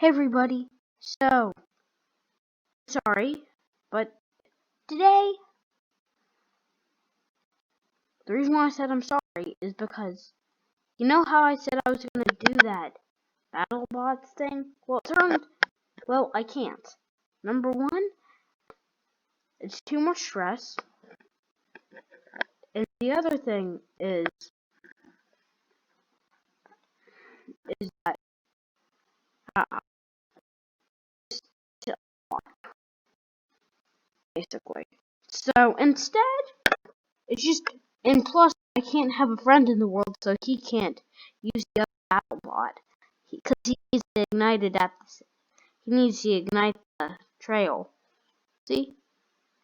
Hey everybody, so, sorry, but today, the reason why I said I'm sorry is because, you know how I said I was going to do that BattleBots thing? Well, I can't. Number one, it's too much stress, and the other thing is that, basically. So, instead, it's just, and plus, I can't have a friend in the world, so he can't use the other BattleBot, because he needs to ignite it he needs to ignite the trail. See?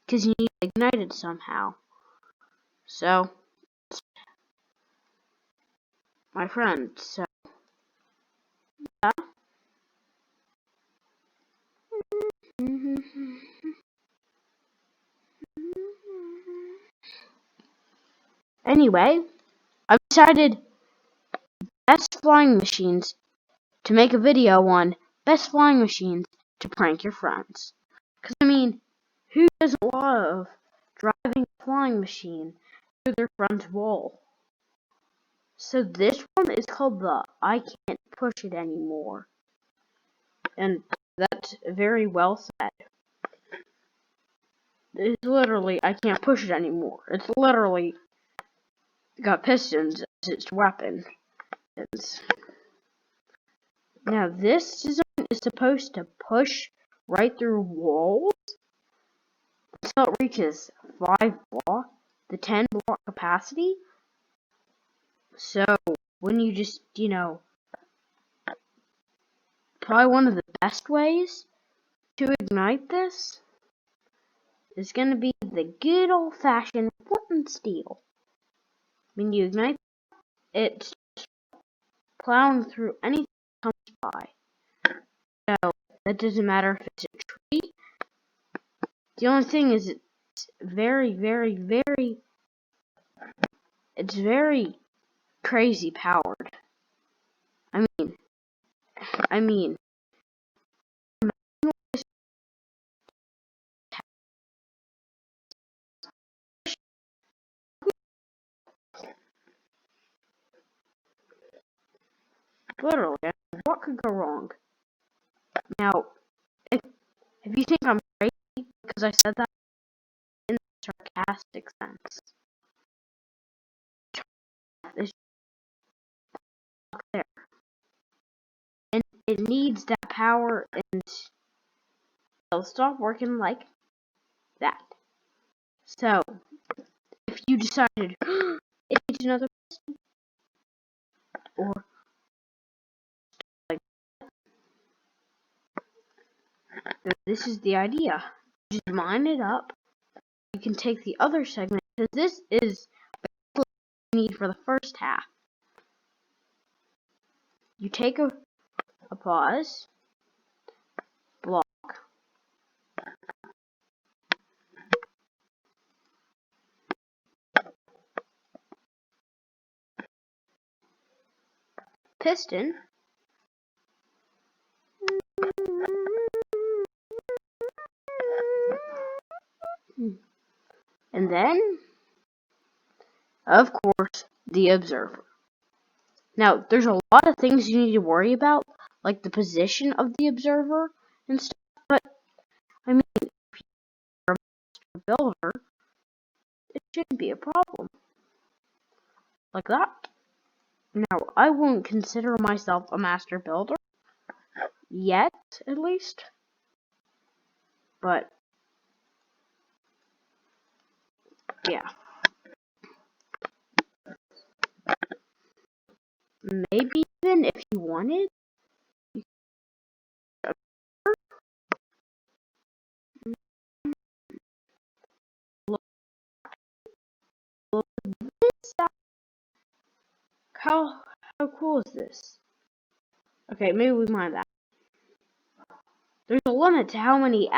Because you need to ignite it somehow. So, my friend, so, yeah. Anyway, I've decided best flying machines to make a video on best flying machines to prank your friends. Because, I mean, who doesn't love driving a flying machine through their friend's wall? So this one is called the I Can't Push It Anymore. And that's very well said. It's literally, I can't push it anymore. It's literally got pistons as its weapon. Now this design is supposed to push right through walls until it reaches 5 block, the 10 block capacity. So when you just, probably one of the best ways to ignite this is going to be the good old-fashioned flint and steel. When you ignite it's plowing through anything that comes by. So that doesn't matter if it's a tree. The only thing is it's very crazy powered. I mean literally, what could go wrong? Now, if you think I'm crazy because I said that in a sarcastic sense, it's not there. And it needs that power, and it'll stop working like that. So, if you decided it needs another piston, or like this is the idea. Just line it up. You can take the other segment, because this is what you need for the first half. You take a pause, block, piston, and then, of course, the observer. Now, there's a lot of things you need to worry about, like the position of the observer and stuff, but, I mean, if you're a builder, it shouldn't be a problem. Like that. Now, I won't consider myself a master builder, yet, at least, but, yeah. Maybe even if you wanted, you could look this up. How cool is this? Okay, maybe we mind that. There's a limit to how many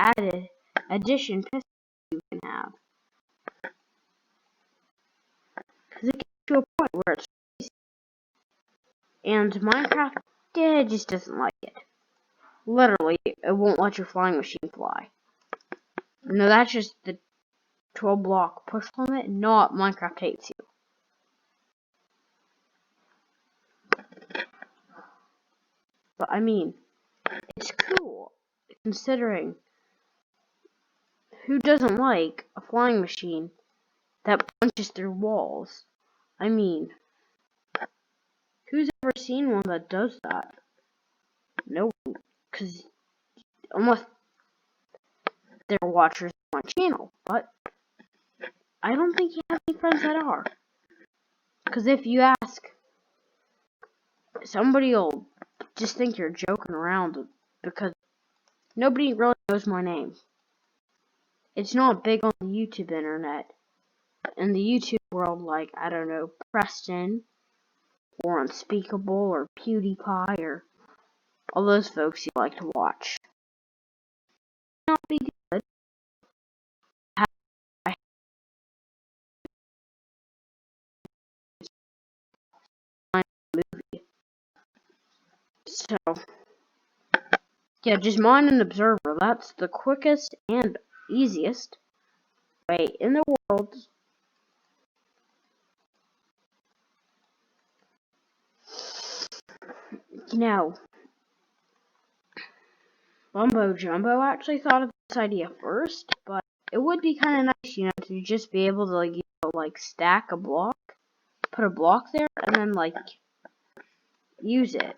addition pistons you can have. Because it gets to a point where it's crazy. And Minecraft just doesn't like it. Literally, it won't let your flying machine fly. No, that's just the 12 block push limit, not Minecraft hates you. But I mean, it's cool, considering who doesn't like a flying machine that punches through walls? I mean, who's ever seen one that does that? No one, because unless they're watchers on my channel, but I don't think you have any friends that are. Because if you ask, somebody will just think you're joking around because nobody really knows my name. It's not big on the YouTube internet. In the YouTube world, like, I don't know, Preston, or Unspeakable, or PewDiePie, or all those folks you like to watch. Not be good. I find a movie. So, yeah, just mine an observer. That's the quickest and easiest way in the world. Now, Bumbo Jumbo actually thought of this idea first, but it would be kind of nice, to just be able to, like, stack a block, put a block there, and then, like, use it.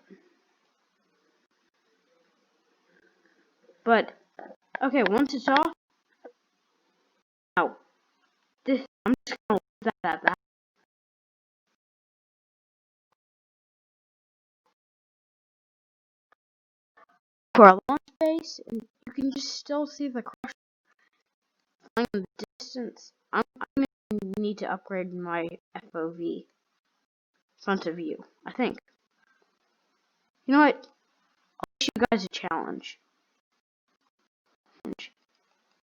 But, okay, once it's off, now, I'm just gonna leave that at that. For a launch base, and you can just still see the crush flying in the distance. I need to upgrade my FOV, front of view, I think. You know what? I'll give you guys a challenge.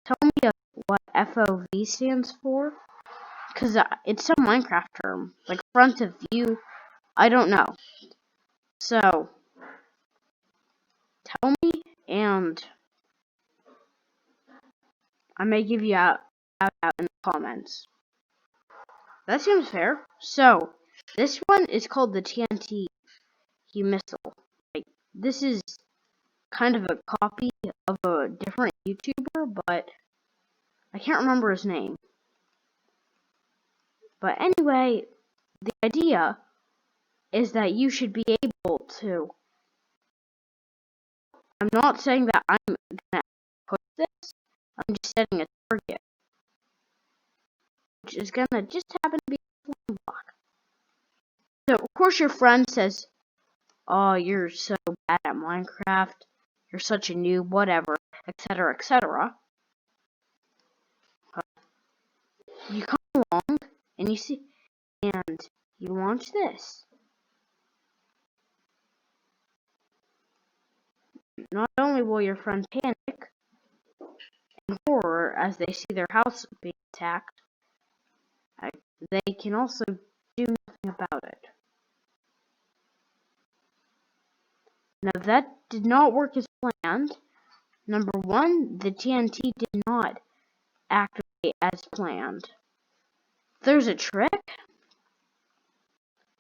Tell me what FOV stands for, because it's some Minecraft term, like front of view. I don't know. So, tell me, and I may give you out in the comments. That seems fair. So, this one is called the TNT missile. Like, this is kind of a copy of a different YouTuber, but I can't remember his name. But anyway, the idea is that you should be able to. I'm not saying that I'm gonna push this. I'm just setting a target, which is gonna just happen to be one block. So of course your friend says, "Oh, you're so bad at Minecraft. You're such a noob, whatever, etc., etc." You come along and you see, and you launch this. Not only will your friend panic in horror as they see their house being attacked, they can also do nothing about it. Now that did not work as planned. Number one, the TNT did not activate as planned. There's a trick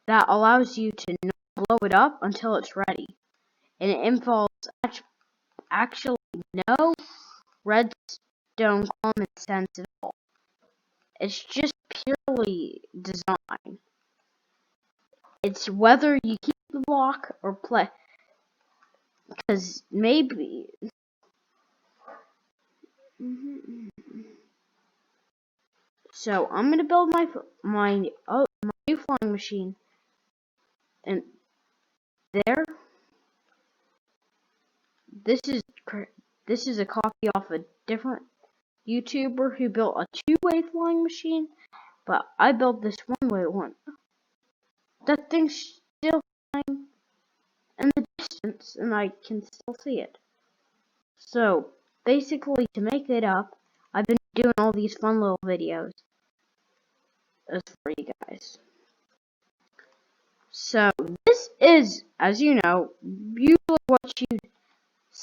that allows you to not blow it up until it's ready, and it involves actually no redstone common sense at all. It's just purely design. It's whether you keep the block or play, because maybe. So I'm gonna build my new flying machine, and there. This is a copy off a different YouTuber who built a two-way flying machine, but I built this one-way one. That thing's still flying in the distance, and I can still see it. So basically, to make it up, I've been doing all these fun little videos as for you guys. So this is, as you know, usually what you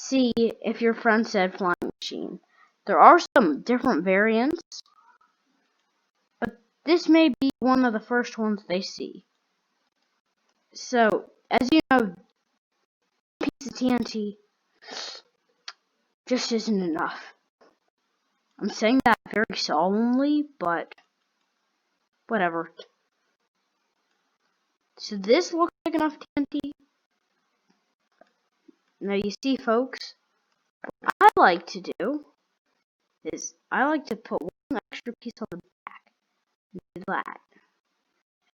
see if your friend said flying machine. There are some different variants, but this may be one of the first ones they see. So, as you know, a piece of TNT just isn't enough. I'm saying that very solemnly, but whatever. So this looks like enough TNT. Now you see, folks, what I like to do is I like to put one extra piece on the back and do that.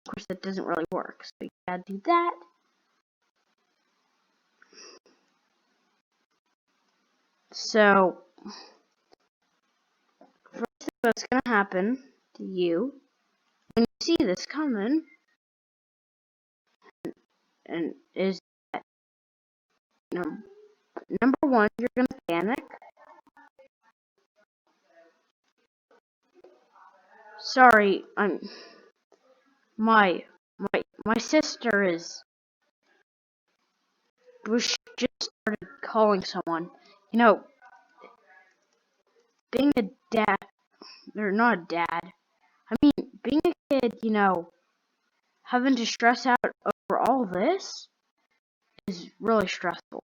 Of course, that doesn't really work, so you gotta do that. So, first thing that's gonna happen to you when you see this coming, and is that number one, you're gonna panic. Sorry, my sister was just started calling someone. You know, being a dad, or not a dad. I mean, being a kid, having to stress out over all this is really stressful.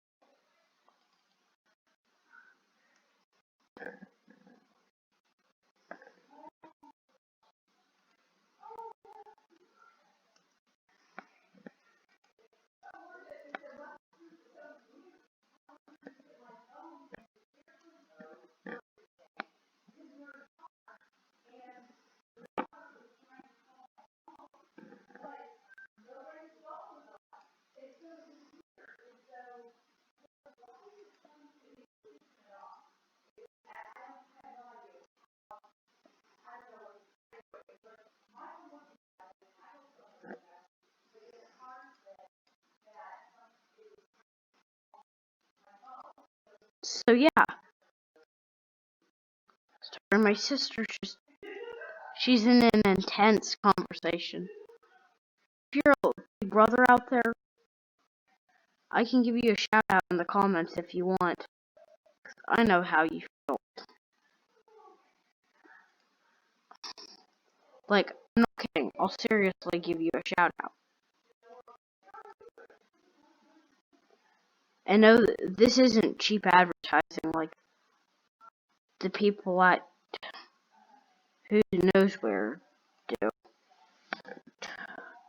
So yeah, sorry, my sister she's in an intense conversation. If you're a big brother out there, I can give you a shout out in the comments if you want. I know how you feel. Like, I'm not kidding. I'll seriously give you a shout out. And no, this isn't cheap advertising like the people at who knows where do.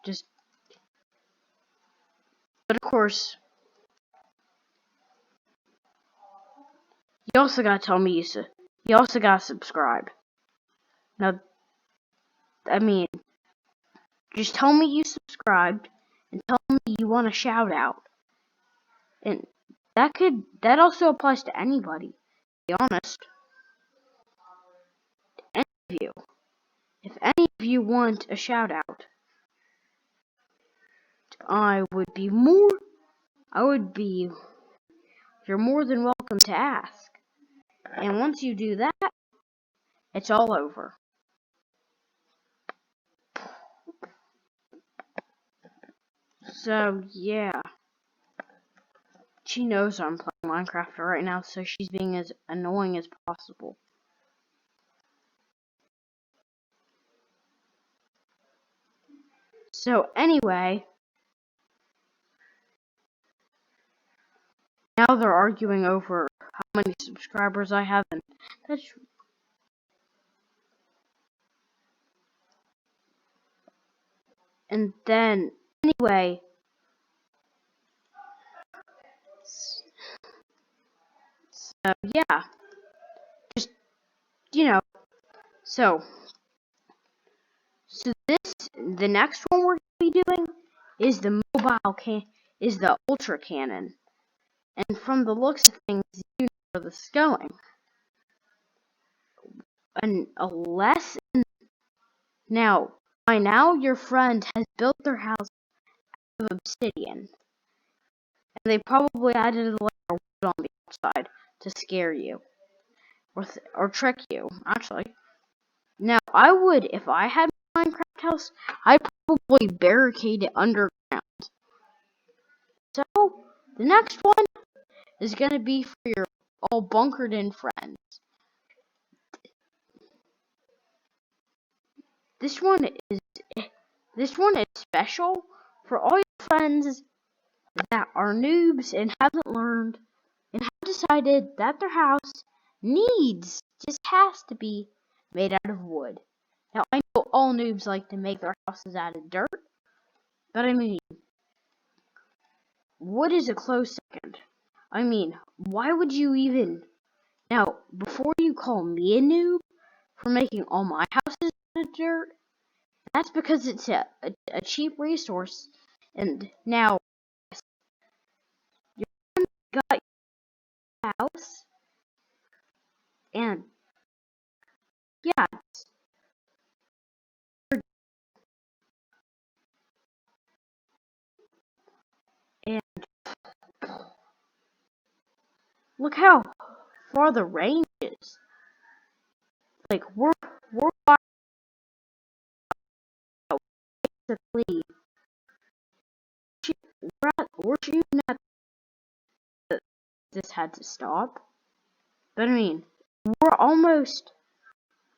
Just, but of course, you also gotta tell me you also gotta subscribe. Now, I mean, just tell me you subscribed and tell me you want a shout out. And that also applies to anybody, to be honest. Any of you. If any of you want a shout out, you're more than welcome to ask. And once you do that, it's all over. So, yeah. She knows I'm playing Minecraft right now, so she's being as annoying as possible. So, anyway, now they're arguing over how many subscribers I have, and that's... And then, anyway... So, yeah. Just, So the next one we're going to be doing is the ultra cannon. And from the looks of things, you know where this is going. And a lesson. Now, by now, your friend has built their house out of obsidian. And they probably added a layer of wood on the outside to scare you. Or trick you, actually. Now, if I had a Minecraft house, I'd probably barricade it underground. So, the next one is gonna be for your all bunkered in friends. This one is special for all your friends that are noobs and haven't learned and have decided that their house just has to be made out of wood. Now I know all noobs like to make their houses out of dirt, but I mean, wood is a close second. I mean, why would you even... Now, before you call me a noob for making all my houses out of dirt, that's because it's a cheap resource. And now, you got your house, and yeah, and look how far the range is. Like, we're basically, we're shooting at this had to stop. But I mean, we're almost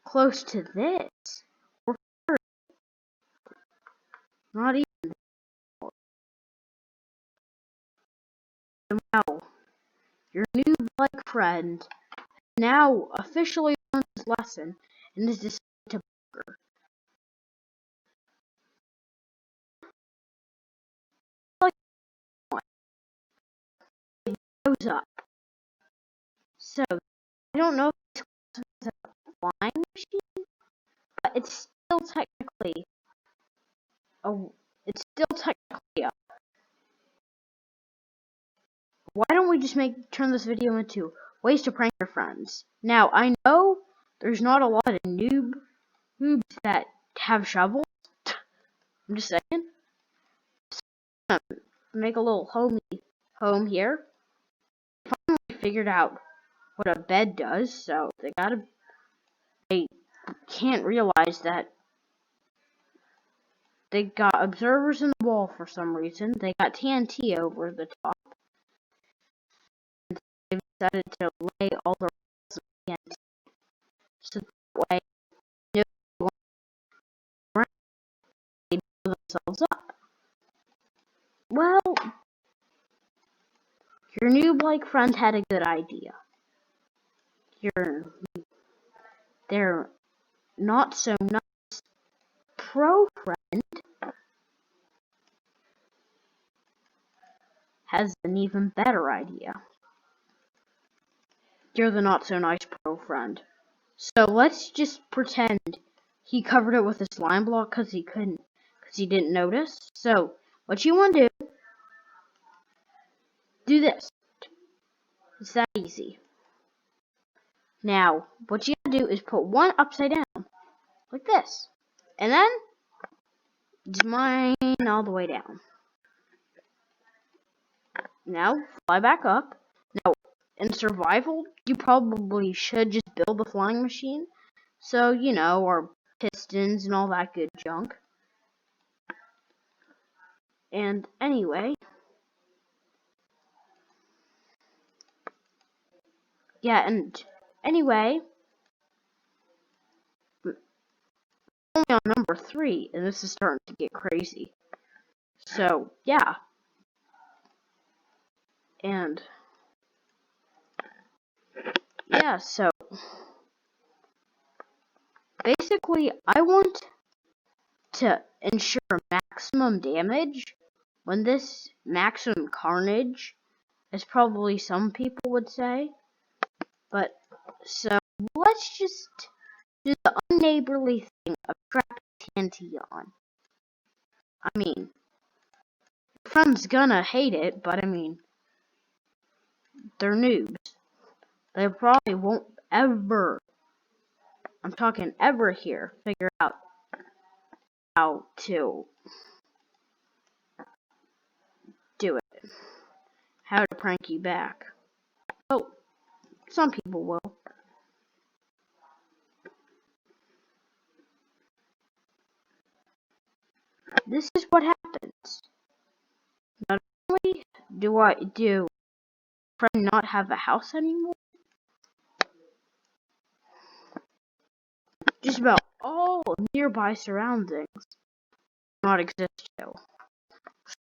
close to this. We're not even now. Your new like friend now officially learned his lesson and is decided to bunker. Like it goes up. So I don't know if it's a flying machine, but it's still technically up. Why don't we just turn this video into ways to prank your friends? Now I know there's not a lot of noobs that have shovels. I'm just saying. So, make a little home here. Finally figured out what a bed does, so they can't realize that they got observers in the wall for some reason. They got TNT over the top. And they decided to lay all the walls of TNT. So that way, no one they blow themselves up. Well, your noob-like friend had a good idea. Their not so nice pro friend has an even better idea. You're the not so nice pro friend. So let's just pretend he covered it with a slime block because he didn't notice. So what you want to do this. It's that easy. Now, what you gotta do is put one upside down, like this. And then, just mine all the way down. Now, fly back up. Now, in survival, you probably should just build a flying machine. So, you know, or pistons and all that good junk. And anyway, yeah, and anyway, only on number 3, and this is starting to get crazy. So, yeah. And, yeah, so, basically, I want to ensure maximum damage when this maximum carnage, as probably some people would say. But, so, let's just do the unneighborly thing of trapping TNT on. I mean, your friend's gonna hate it, but I mean, they're noobs. They probably won't ever, I'm talking ever here, figure out how to do it. How to prank you back. Oh, some people will. This is what happens. Not only do friend not have a house anymore? Just about all nearby surroundings not exist too.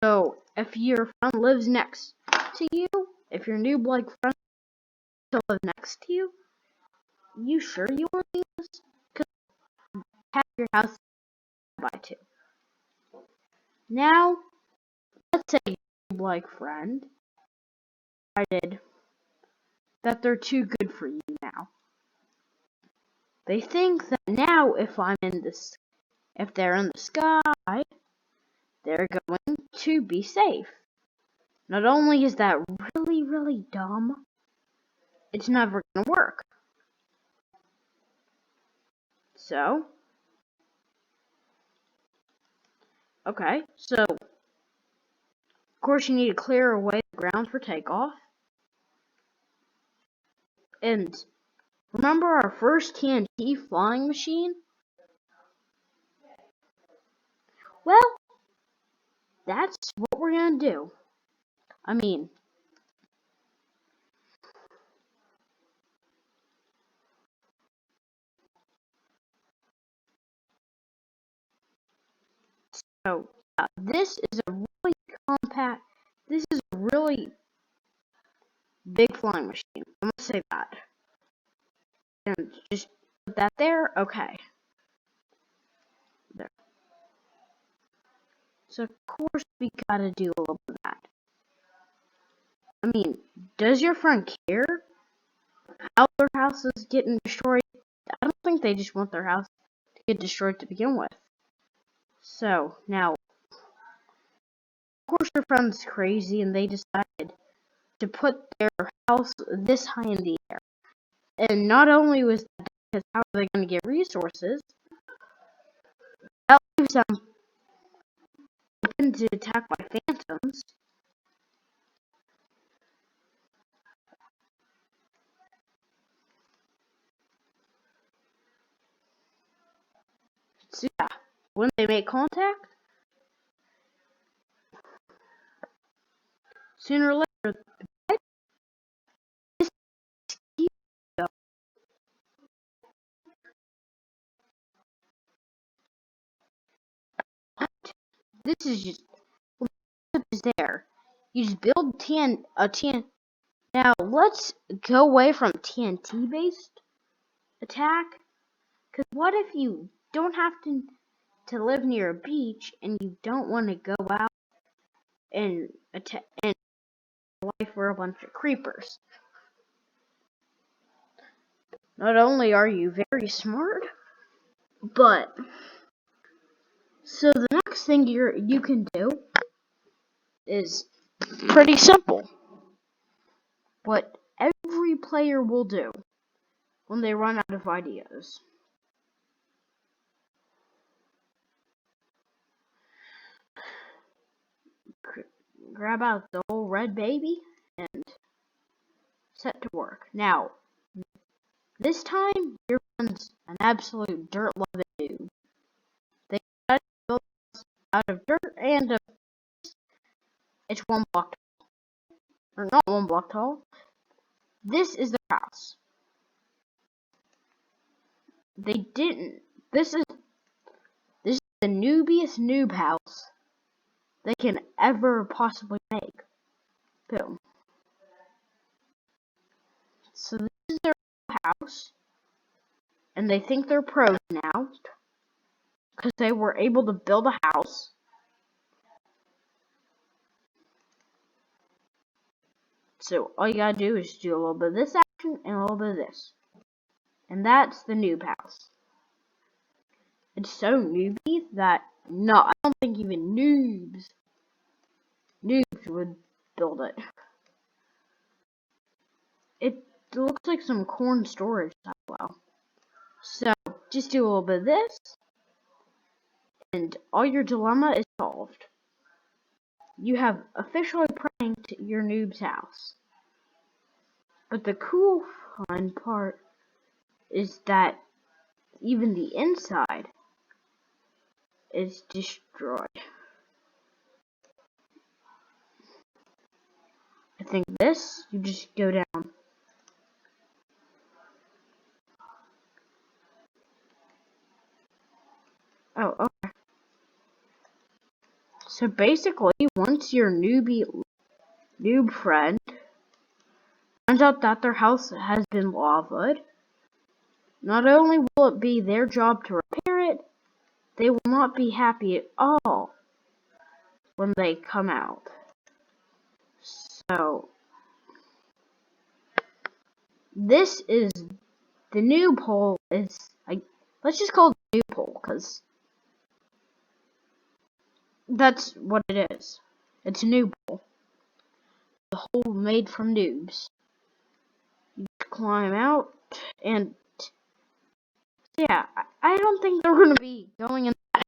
So if your friend lives next to you, if your noob-like friend to live next to you, you sure you want to do this? Because half your house by two. Now, let's say your noob-like friend decided that they're too good for you now. They think that now if they're in the sky, they're going to be safe. Not only is that really, really dumb, it's never going to work. So, okay, so, of course you need to clear away the ground for takeoff. And remember our first TNT flying machine? Well, that's what we're going to do. I mean, so, this is a really compact, this is a really big flying machine. I'm going to say that. And just put that there. Okay. There. So, of course, we gotta do a little bit of that. I mean, does your friend care how their house is getting destroyed? I don't think they just want their house to get destroyed to begin with. So, now, of course, your friend's crazy and they decided to put their house this high in the air. And not only was that because how are they going to get resources, that leaves them open to attack by phantoms. So, yeah, when they make contact, sooner or later, this is just is there. You just build a TN. Now let's go away from TNT based attack. Cause what if you don't have to live near a beach and you don't want to go out and attack and away for a bunch of creepers? Not only are you very smart, but so the next thing you can do is pretty simple. What every player will do when they run out of ideas. Grab out the old red baby and set to work. Now, this time, your friend's an absolute dirt-loving dude. They decided to build out of dirt and it's 1 block tall. Or not 1 block tall. This is their house. They didn't. This is the noobiest noob house they can ever possibly make. Boom. So this is their house, and they think they're pros now because they were able to build a house. So all you gotta do is do a little bit of this action and a little bit of this. And that's the noob house. It's so newbie that I don't think even noobs would build it. It looks like some corn storage as well. So just do a little bit of this and all your dilemma is solved. You have officially pranked your noob's house. But the cool fun part is that even the inside is destroyed. I think this, you just go down. Oh, okay. So basically, once your noob friend finds out that their house has been lavaed, not only will it be their job to repair it, they will not be happy at all when they come out. So, this is the noob hole. Let's just call it the noob hole, because that's what it is. It's a noob hole. The hole made from noobs. You climb out, and yeah, I don't think they're going to be going in that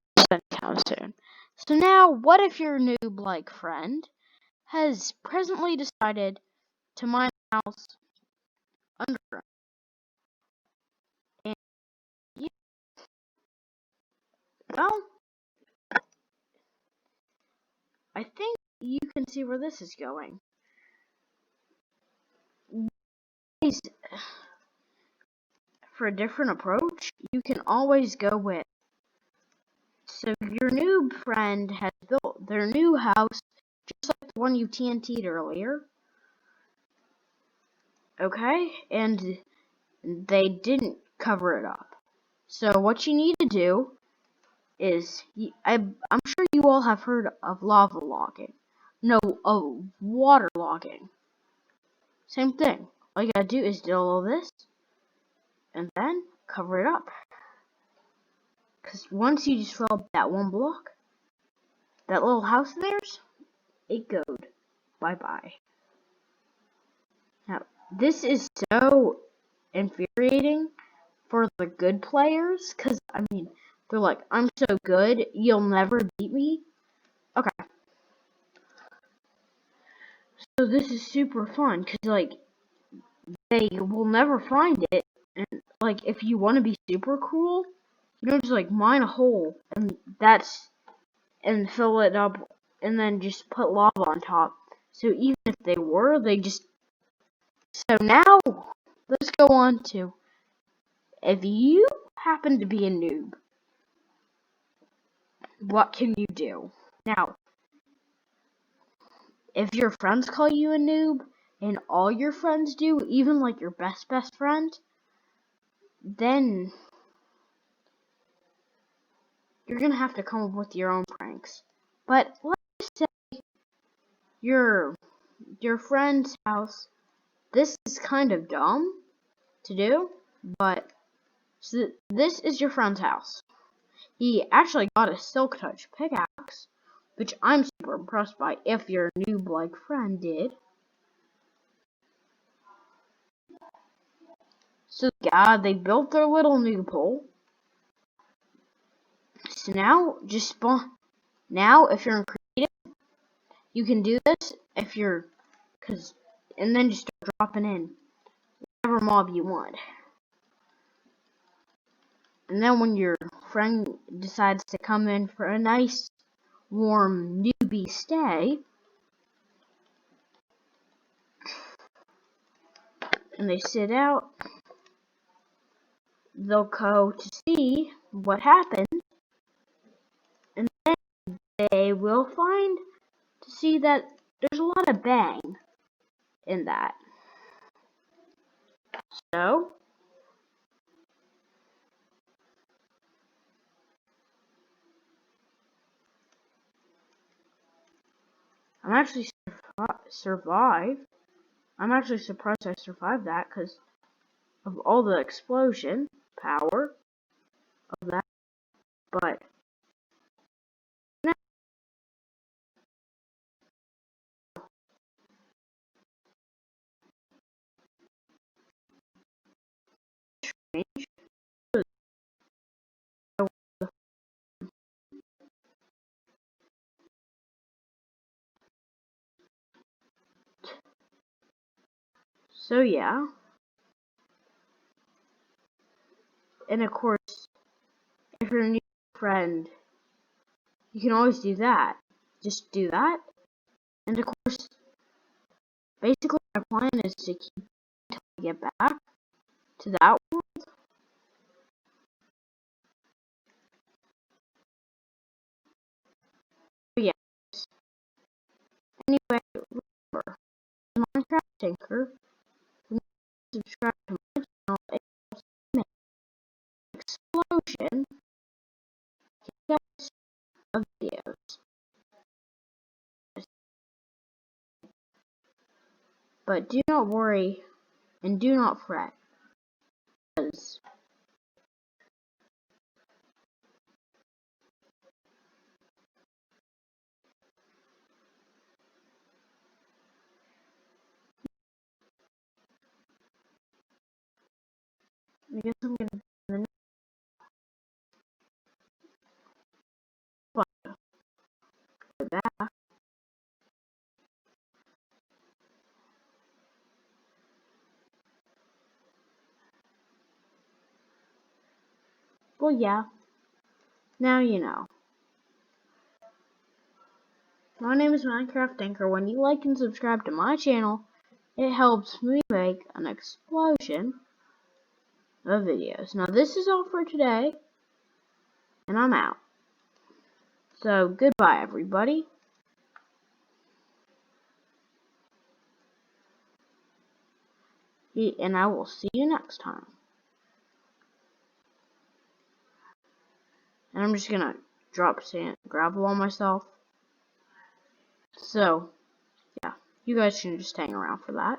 anytime soon. So now, what if your noob-like friend has presently decided to mine a house underground? And yeah, well, I think you can see where this is going. For a different approach, you can always go with. So your noob friend has built their new house just like the one you TNT'd earlier. Okay? And they didn't cover it up. So what you need to do is, I'm sure you all have heard of lava logging. No, of water logging. Same thing. All you gotta do is do all this, and then cover it up. Because once you just fill up that one block, that little house of theirs, it goes bye-bye. Now, this is so infuriating for the good players, because, I mean, they're like, I'm so good, you'll never beat me. Okay. So this is super fun, because, like, they will never find it, and, like, if you want to be super cool, you know, just, like, mine a hole, and fill it up, and then just put lava on top. So even if they just... So now, let's go on to, if you happen to be a noob, what can you do? Now, if your friends call you a noob, and all your friends do, even like your best friend, then you're gonna have to come up with your own pranks. But let's say your friend's house, this is kind of dumb to do, but so this is your friend's house. He actually got a silk touch pickaxe, which I'm super impressed by if your noob-like friend did. So yeah, they built their little noob hole. So now, just spawn. Now, if you're in creative, you can do this if you're, and then just start dropping in whatever mob you want. And then when your friend decides to come in for a nice, warm newbie stay, and they sit out, they'll go to see what happened, and then they will find to see that there's a lot of bang in that. So, I'm actually survived. I'm actually surprised I survived that because of all the explosion power of that. But so yeah, and of course, if you're a new friend, you can always do that. Just do that, and of course, basically my plan is to keep until I get back to that world. But yeah. Anyway, remember, Minecraft Tinker. Subscribe to my channel. It helps me make explosion of videos. But do not worry and do not fret, because I guess I'm gonna do the next one. For that. Well, yeah. Now you know. My name is Minecraft Tinker. When you like and subscribe to my channel, it helps me make an explosion of videos. Now this is all for today, and I'm out. So goodbye, everybody. And I will see you next time. And I'm just gonna drop sand gravel on myself. So yeah, you guys can just hang around for that.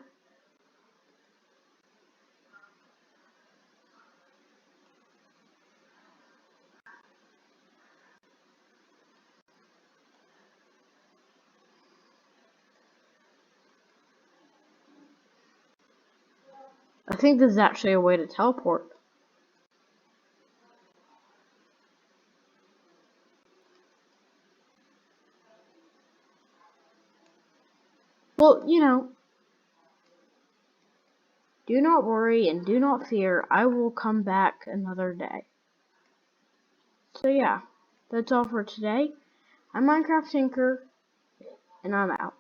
I think this is actually a way to teleport. Well, you know, do not worry and do not fear. I will come back another day. So yeah, that's all for today. I'm Minecraft Tinker, and I'm out.